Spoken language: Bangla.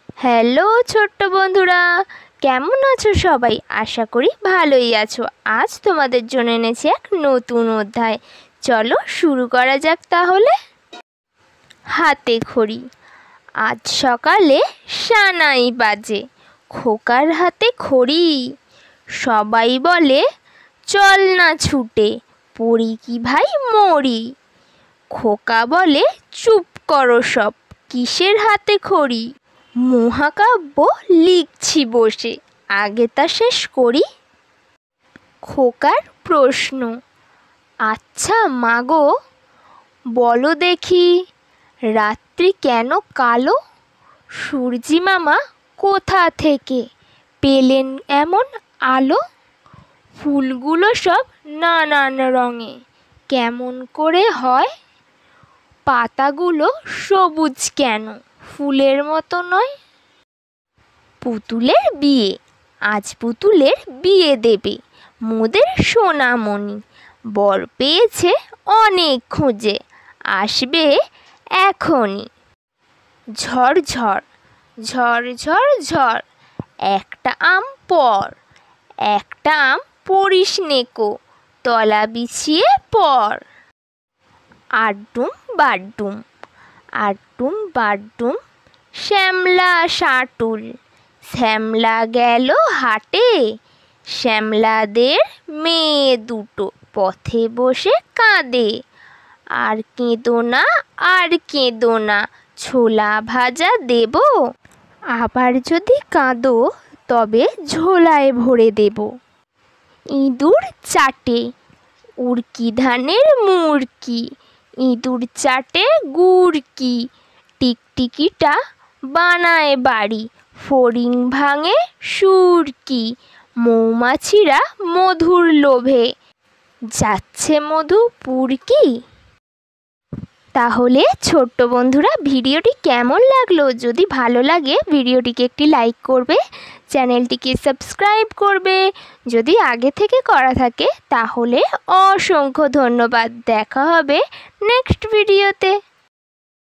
হ্যালো ছোট্ট বন্ধুরা, কেমন আছো সবাই? আশা করি ভালোই আছো। আজ তোমাদের জন্য এনেছি এক নতুন অধ্যায়। চলো শুরু করা যাক তাহলে। হাতে খড়ি। আজ সকালে সানাই বাজে, খোকার হাতে খড়ি। সবাই বলে চল না ছুটে, পড়ি কি ভাই মরি। খোকা বলে চুপ করো সব, কিসের হাতে খড়ি। মহাকাব্য লিখছি বসে, আগে তা শেষ করি। খোকার প্রশ্ন, আচ্ছা মাগো বলো দেখি, রাত্রি কেন কালো? সূর্যি মামা কোথা থেকে পেলেন এমন আলো? ফুলগুলো সব নানান রঙে কেমন করে হয়? পাতাগুলো সবুজ কেন ফুলের মতো নয়? পুতুলের বিয়ে, আজ পুতুলের বিয়ে দেবে মোদের সোনামণি। বর পেয়েছে অনেক খুঁজে, আসবে এখনই। ঝড় ঝড়, ঝড় ঝড় ঝড়, একটা আম পড়, একটা আম পড়িস নেকো, তলা বিছিয়ে পড়। আড্ডুম বাড্ডুম, আড্ডুম বাড্ডুম, শ্যামলা সাঁটুল, শ্যামলা গেল হাটে। শ্যামলাদের মেয়ে দুটো পথে বসে কাঁদে। আর কেঁদো না, আর কেঁদো না, ছোলা ভাজা দেব, আবার যদি কাঁদো তবে ঝোলায় ভরে দেব। ইঁদুর চাটে, উড়কি ধানের মুড়কি, ইঁদুর চাটে গুড়কি। টিকটিকিটা বানায় বাড়ি, ফড়িং ভাঙে সুরকি। মৌমাছিরা মধুর লোভে, যাচ্ছে মধু পুরকি। তাহলে ছোট্ট বন্ধুরা, ভিডিওটি কেমন লাগলো? যদি ভালো লাগে ভিডিওটিকে একটি লাইক করবে, চ্যানেলটিকে সাবস্ক্রাইব করবে। যদি আগে থেকে করা থাকে তাহলে অসংখ্য ধন্যবাদ। দেখা হবে নেক্সট ভিডিওতে।